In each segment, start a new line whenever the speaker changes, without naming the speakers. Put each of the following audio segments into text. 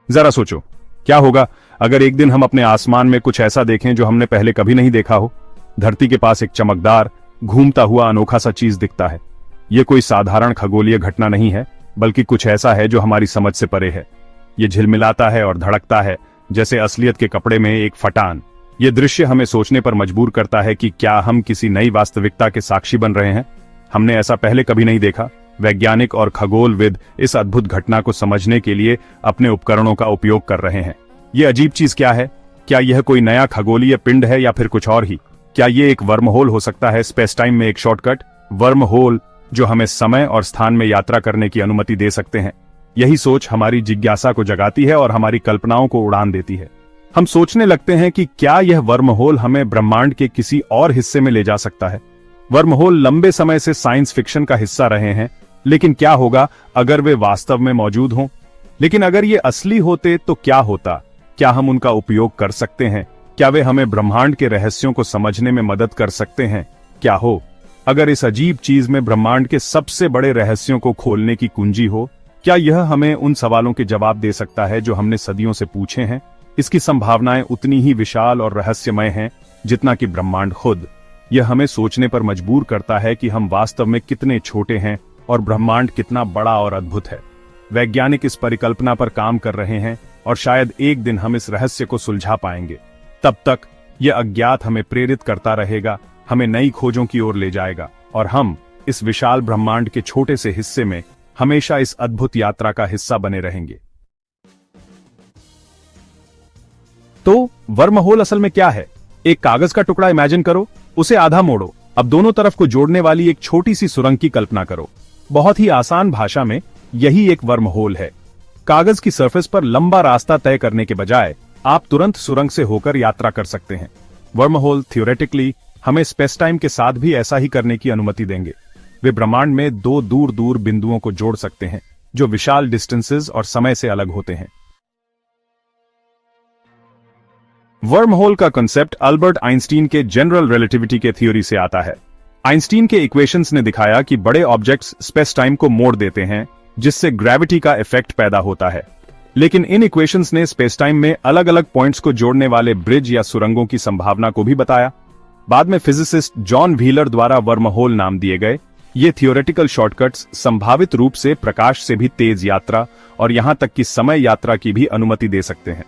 जरा सोचो, क्या होगा अगर एक दिन हम अपने आसमान में कुछ ऐसा देखें जो हमने पहले कभी नहीं देखा हो। धरती के पास एक चमकदार, घूमता हुआ अनोखा सा चीज दिखता है। यह कोई साधारण खगोलीय घटना नहीं है, बल्कि कुछ ऐसा है जो हमारी समझ से परे है। ये झिलमिलाता है और धड़कता है, जैसे असलियत के कपड़े में एक फटान। ये दृश्य हमें सोचने पर मजबूर करता है कि क्या हम किसी नई वास्तविकता के साक्षी बन रहे हैं। हमने ऐसा पहले कभी नहीं देखा। वैज्ञानिक और खगोलविद इस अद्भुत घटना को समझने के लिए अपने उपकरणों का उपयोग कर रहे हैं। ये अजीब चीज क्या है? क्या यह कोई नया खगोलीय पिंड है या फिर कुछ और ही? क्या ये एक वर्महोल हो सकता है, स्पेस टाइम में एक शॉर्टकट वर्महोल जो हमें समय और स्थान में यात्रा करने की अनुमति दे सकते हैं? यही सोच हमारी जिज्ञासा को जगाती है और हमारी कल्पनाओं को उड़ान देती है। हम सोचने लगते हैं कि क्या यह वर्महोल हमें ब्रह्मांड के किसी और हिस्से में ले जा सकता है। वर्महोल लंबे समय से साइंस फिक्शन का हिस्सा रहे हैं, लेकिन क्या होगा अगर वे वास्तव में मौजूद हों? लेकिन अगर ये असली होते तो क्या होता? क्या हम उनका उपयोग कर सकते हैं? क्या वे हमें ब्रह्मांड के रहस्यों को समझने में मदद कर सकते हैं? क्या हो अगर इस अजीब चीज में ब्रह्मांड के सबसे बड़े रहस्यों को खोलने की कुंजी हो? क्या यह हमें उन सवालों के जवाब दे सकता है जो हमने सदियों से पूछे हैं? इसकी संभावनाएं उतनी ही विशाल और रहस्यमय हैं जितना कि ब्रह्मांड खुद। यह हमें सोचने पर मजबूर करता है कि हम वास्तव में कितने छोटे हैं और ब्रह्मांड कितना बड़ा और अद्भुत है। वैज्ञानिक इस परिकल्पना पर काम कर रहे हैं और शायद एक दिन हम इस रहस्य को सुलझा पाएंगे। तब तक यह अज्ञात हमें प्रेरित करता रहेगा, हमें नई खोजों की ओर ले जाएगा और हम इस विशाल ब्रह्मांड के छोटे से हिस्से में हमेशा इस अद्भुत यात्रा का हिस्सा बने रहेंगे। तो वर्महोल असल में क्या है? एक कागज का टुकड़ा इमेजिन करो, उसे आधा मोड़ो, अब दोनों तरफ को जोड़ने वाली एक छोटी सी सुरंग की कल्पना करो। बहुत ही आसान भाषा में यही एक वर्महोल है। कागज की सरफेस पर लंबा रास्ता तय करने के बजाय आप तुरंत सुरंग से होकर यात्रा कर सकते हैं। वर्महोल थियोरेटिकली हमें स्पेस टाइम के साथ भी ऐसा ही करने की अनुमति देंगे। वे ब्रह्मांड में दो दूर दूर बिंदुओं को जोड़ सकते हैं जो विशाल डिस्टेंसेस और समय से अलग होते हैं। वर्महोल का कांसेप्ट अल्बर्ट आइंस्टीन के जनरल रिलेटिविटी के थ्योरी से आता है। आइंस्टीन के इक्वेशंस ने दिखाया कि बड़े ऑब्जेक्ट्स स्पेस टाइम को मोड़ देते हैं, जिससे ग्रेविटी का इफेक्ट पैदा होता है। लेकिन इन इक्वेशंस ने स्पेस टाइम में अलग अलग पॉइंट्स को जोड़ने वाले ब्रिज या सुरंगों की संभावना को भी बताया। बाद में फिजिसिस्ट जॉन व्हीलर द्वारा वर्महोल नाम दिए गए। ये थियोरेटिकल शॉर्टकट्स संभावित रूप से प्रकाश से भी तेज यात्रा और यहां तक कि समय यात्रा की भी अनुमति दे सकते हैं।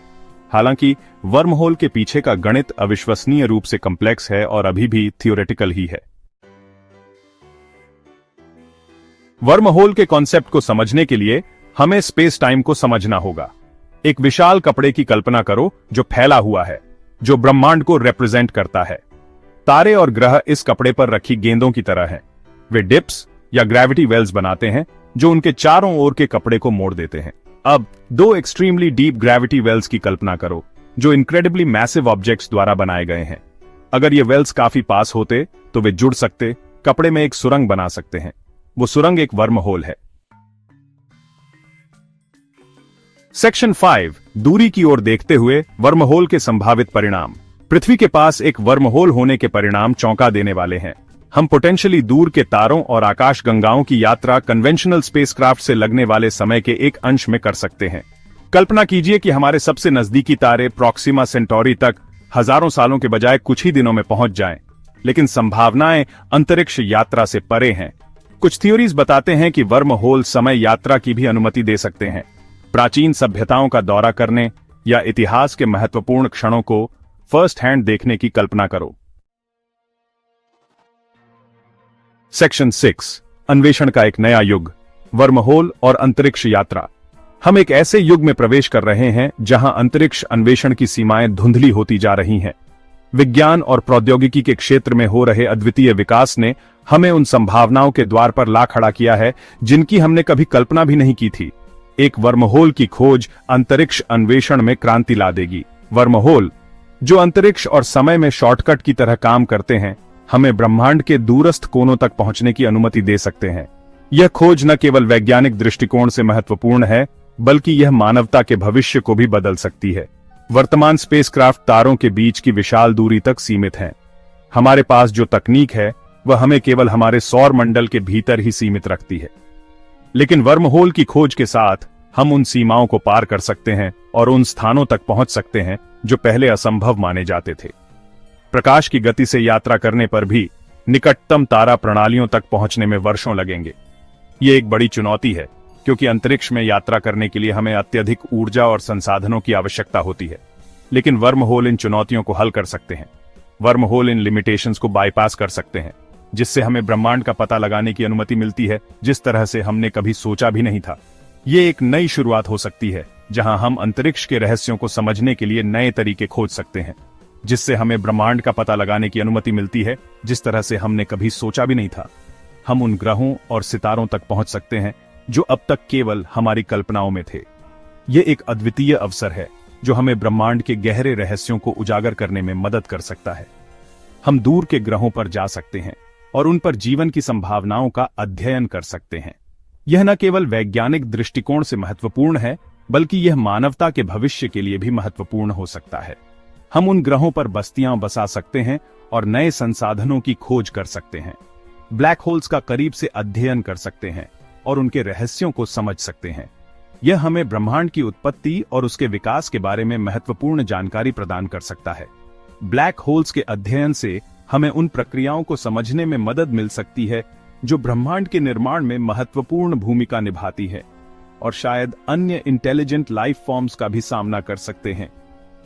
हालांकि वर्महोल के पीछे का गणित अविश्वसनीय रूप से कॉम्प्लेक्स है और अभी भी थियोरेटिकल ही है। वर्महोल के कॉन्सेप्ट को समझने के लिए हमें स्पेस टाइम को समझना होगा। एक विशाल कपड़े की कल्पना करो जो फैला हुआ है, जो ब्रह्मांड को रिप्रेजेंट करता है। तारे और ग्रह इस कपड़े पर रखी गेंदों की तरह हैं। वे डिप्स या ग्रेविटी वेल्स बनाते हैं जो उनके चारों ओर के कपड़े को मोड़ देते हैं। अब दो एक्सट्रीमली डीप ग्रेविटी वेल्स की कल्पना करो जो इनक्रेडिबली मैसिव ऑब्जेक्ट्स द्वारा बनाए गए हैं। अगर ये वेल्स काफी पास होते तो वे जुड़ सकते, कपड़े में एक सुरंग बना सकते हैं। वो सुरंग एक वर्महोल है। सेक्शन 5 दूरी की ओर देखते हुए वर्महोल के संभावित परिणाम। पृथ्वी के पास एक वर्महोल होने के परिणाम चौंका देने वाले हैं। हम पोटेंशियली दूर के तारों और आकाश गंगाओं की यात्रा कन्वेंशनल स्पेसक्राफ्ट से लगने वाले समय के एक अंश में कर सकते हैं। कल्पना कीजिए कि हमारे सबसे नजदीकी तारे प्रॉक्सिमा सेंटोरी तक हजारों सालों के बजाय कुछ ही दिनों में पहुंच जाएं। लेकिन संभावनाएं अंतरिक्ष यात्रा से परे हैं। कुछ थ्योरीज बताते हैं कि वर्महोल समय यात्रा की भी अनुमति दे सकते हैं। प्राचीन सभ्यताओं का दौरा करने या इतिहास के महत्वपूर्ण क्षणों को फर्स्ट हैंड देखने की कल्पना करो। सेक्शन 6 अन्वेषण का एक नया युग, वर्महोल और अंतरिक्ष यात्रा। हम एक ऐसे युग में प्रवेश कर रहे हैं जहां अंतरिक्ष अन्वेषण की सीमाएं धुंधली होती जा रही हैं। विज्ञान और प्रौद्योगिकी के क्षेत्र में हो रहे अद्वितीय विकास ने हमें उन संभावनाओं के द्वार पर ला खड़ा किया है जिनकी हमने कभी कल्पना भी नहीं की थी। एक वर्महोल की खोज अंतरिक्ष अन्वेषण में क्रांति ला देगी। वर्महोल, जो अंतरिक्ष और समय में शॉर्टकट की तरह काम करते हैं, हमें ब्रह्मांड के दूरस्थ कोनों तक पहुंचने की अनुमति दे सकते हैं। यह खोज न केवल वैज्ञानिक दृष्टिकोण से महत्वपूर्ण है, बल्कि यह मानवता के भविष्य को भी बदल सकती है। वर्तमान स्पेसक्राफ्ट तारों के बीच की विशाल दूरी तक सीमित हैं। हमारे पास जो तकनीक है वह हमें केवल हमारे सौर मंडल के भीतर ही सीमित रखती है। लेकिन वर्महोल की खोज के साथ हम उन सीमाओं को पार कर सकते हैं और उन स्थानों तक पहुंच सकते हैं जो पहले असंभव माने जाते थे। प्रकाश की गति से यात्रा करने पर भी निकटतम तारा प्रणालियों तक पहुंचने में वर्षों लगेंगे। ये एक बड़ी चुनौती है, क्योंकि अंतरिक्ष में यात्रा करने के लिए हमें अत्यधिक ऊर्जा और संसाधनों की आवश्यकता होती है। लेकिन वर्म होल इन चुनौतियों को हल कर सकते हैं। वर्म होल इन लिमिटेशंस को बाईपास कर सकते हैं, जिससे हमें ब्रह्मांड का पता लगाने की अनुमति मिलती है जिस तरह से हमने कभी सोचा भी नहीं था। ये एक नई शुरुआत हो सकती है, जहां हम अंतरिक्ष के रहस्यों को समझने के लिए नए तरीके खोज सकते हैं, जिससे हमें ब्रह्मांड का पता लगाने की अनुमति मिलती है जिस तरह से हमने कभी सोचा भी नहीं था। हम उन ग्रहों और सितारों तक पहुंच सकते हैं जो अब तक केवल हमारी कल्पनाओं में थे। ये एक अद्वितीय अवसर है जो हमें ब्रह्मांड के गहरे रहस्यों को उजागर करने में मदद कर सकता है। हम दूर के ग्रहों पर जा सकते हैं और उन पर जीवन की संभावनाओं का अध्ययन कर सकते हैं। यह न केवल वैज्ञानिक दृष्टिकोण से महत्वपूर्ण है, बल्कि यह मानवता के भविष्य के लिए भी महत्वपूर्ण हो सकता है। हम उन ग्रहों पर बस्तियां बसा सकते हैं और नए संसाधनों की खोज कर सकते हैं। ब्लैक होल्स का करीब से अध्ययन कर सकते हैं और उनके रहस्यों को समझ सकते हैं। यह हमें ब्रह्मांड की उत्पत्ति और उसके विकास के बारे में महत्वपूर्ण जानकारी प्रदान कर सकता है। ब्लैक होल्स के अध्ययन से हमें उन प्रक्रियाओं को समझने में मदद मिल सकती है जो ब्रह्मांड के निर्माण में महत्वपूर्ण भूमिका निभाती है और शायद अन्य इंटेलिजेंट लाइफ फॉर्म्स का भी सामना कर सकते हैं।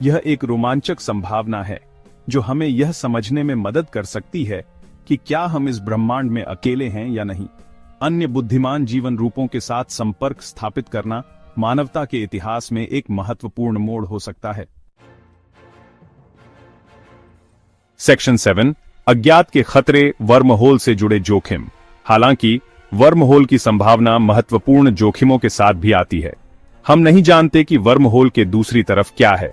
यह एक रोमांचक संभावना है जो हमें यह समझने में मदद कर सकती है कि क्या हम इस ब्रह्मांड में अकेले हैं या नहीं। अन्य बुद्धिमान जीवन रूपों के साथ संपर्क स्थापित करना मानवता के इतिहास में एक महत्वपूर्ण मोड़ हो सकता है। सेक्शन 7, अज्ञात के खतरे, वर्महोल से जुड़े जोखिम। हालांकि वर्महोल की संभावना महत्वपूर्ण जोखिमों के साथ भी आती है। हम नहीं जानते कि वर्महोल के दूसरी तरफ क्या है।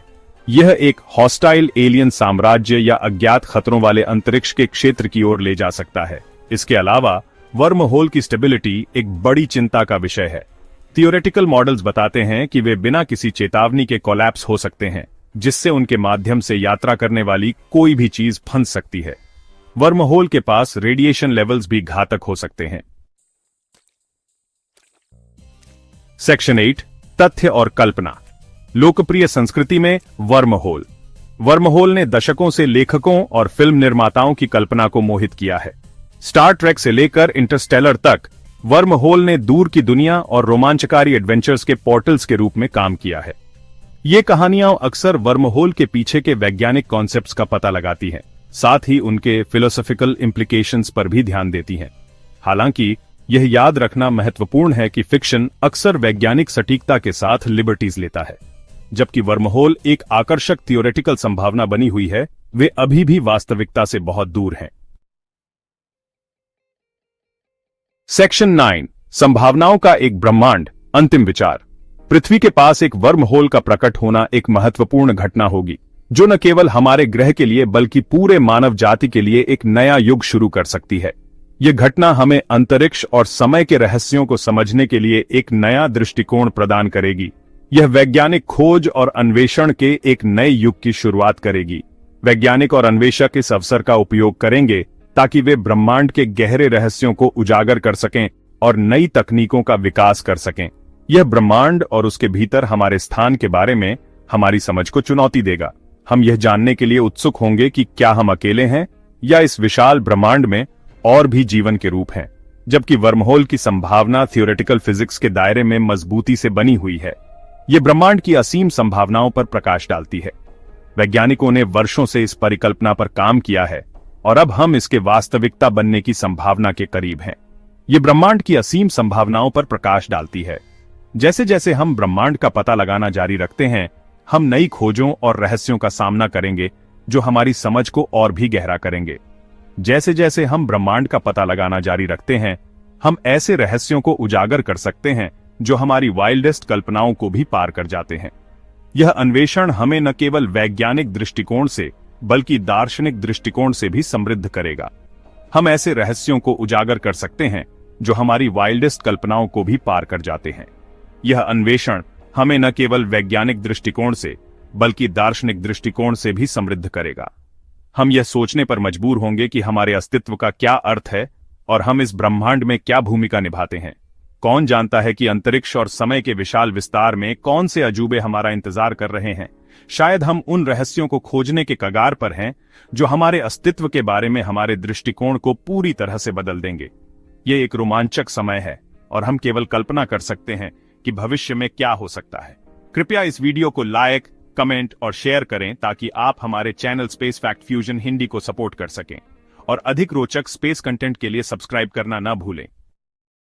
यह एक हॉस्टाइल एलियन साम्राज्य या अज्ञात खतरों वाले अंतरिक्ष के क्षेत्र की ओर ले जा सकता है। इसके अलावा वर्महोल की स्टेबिलिटी एक बड़ी चिंता का विषय है। थियोरेटिकल मॉडल्स बताते हैं कि वे बिना किसी चेतावनी के कोलैप्स हो सकते हैं, जिससे उनके माध्यम से यात्रा करने वाली कोई भी चीज फंस सकती है। वर्महोल के पास रेडिएशन लेवल्स भी घातक हो सकते हैं। सेक्शन 8, तथ्य और कल्पना। लोकप्रिय संस्कृति में वर्महोल। वर्महोल ने दशकों से लेखकों और फिल्म निर्माताओं की कल्पना को मोहित किया है। स्टार ट्रेक से लेकर इंटरस्टेलर तक वर्महोल ने दूर की दुनिया और रोमांचकारी एडवेंचर्स के पोर्टल्स के रूप में काम किया है। ये कहानियां अक्सर वर्महोल के पीछे के वैज्ञानिक कॉन्सेप्ट्स का पता लगाती हैं, साथ ही उनके फिलोसॉफिकल इम्प्लीकेशंस पर भी ध्यान देती हैं। हालांकि यह याद रखना महत्वपूर्ण है कि फिक्शन अक्सर वैज्ञानिक सटीकता के साथ लिबर्टीज लेता है। जबकि वर्महोल एक आकर्षक थियोरेटिकल संभावना बनी हुई है, वे अभी भी वास्तविकता से बहुत दूर हैं। सेक्शन 9, संभावनाओं का एक ब्रह्मांड, अंतिम विचार। पृथ्वी के पास एक वर्महोल का प्रकट होना एक महत्वपूर्ण घटना होगी, जो न केवल हमारे ग्रह के लिए बल्कि पूरे मानव जाति के लिए एक नया युग शुरू कर सकती है। यह घटना हमें अंतरिक्ष और समय के रहस्यों को समझने के लिए एक नया दृष्टिकोण प्रदान करेगी। यह वैज्ञानिक खोज और अन्वेषण के एक नए युग की शुरुआत करेगी। वैज्ञानिक और अन्वेषक इस अवसर का उपयोग करेंगे ताकि वे ब्रह्मांड के गहरे रहस्यों को उजागर कर सकें और नई तकनीकों का विकास कर सकें। यह ब्रह्मांड और उसके भीतर हमारे स्थान के बारे में हमारी समझ को चुनौती देगा। हम यह जानने के लिए उत्सुक होंगे कि क्या हम अकेले हैं या इस विशाल ब्रह्मांड में और भी जीवन के रूप हैं। जबकि वर्महोल की संभावना थियोरेटिकल फिजिक्स के दायरे में मजबूती से बनी हुई है, यह ब्रह्मांड की असीम संभावनाओं पर प्रकाश डालती है। वैज्ञानिकों ने वर्षों से इस परिकल्पना पर काम किया है और अब हम इसके वास्तविकता बनने की संभावना के करीब हैं। यह ब्रह्मांड की असीम संभावनाओं पर प्रकाश डालती है। जैसे जैसे हम ब्रह्मांड का पता लगाना जारी रखते हैं, हम नई खोजों और रहस्यों का सामना करेंगे जो हमारी समझ को और भी गहरा करेंगे। जैसे जैसे हम ब्रह्मांड का पता लगाना जारी रखते हैं, हम ऐसे रहस्यों को उजागर कर सकते हैं जो हमारी वाइल्डेस्ट कल्पनाओं को भी पार कर जाते हैं। यह अन्वेषण हमें न केवल वैज्ञानिक दृष्टिकोण से बल्कि दार्शनिक दृष्टिकोण से भी समृद्ध करेगा। हम ऐसे रहस्यों को उजागर कर सकते हैं जो हमारी वाइल्डेस्ट कल्पनाओं को भी पार कर जाते हैं। यह अन्वेषण हमें न केवल वैज्ञानिक दृष्टिकोण से बल्कि दार्शनिक दृष्टिकोण से भी समृद्ध करेगा। हम यह सोचने पर मजबूर होंगे कि हमारे अस्तित्व का क्या अर्थ है और हम इस ब्रह्मांड में क्या भूमिका निभाते हैं। कौन जानता है कि अंतरिक्ष और समय के विशाल विस्तार में कौन से अजूबे हमारा इंतजार कर रहे हैं। शायद हम उन रहस्यों को खोजने के कगार पर हैं जो हमारे अस्तित्व के बारे में हमारे दृष्टिकोण को पूरी तरह से बदल देंगे। ये एक रोमांचक समय है और हम केवल कल्पना कर सकते हैं कि भविष्य में क्या हो सकता है। कृपया इस वीडियो को लाइक, कमेंट और शेयर करें ताकि आप हमारे channel space fact fusion Hindi को सपोर्ट कर सकें और अधिक रोचक स्पेस कंटेंट के लिए सब्सक्राइब करना न भूलें।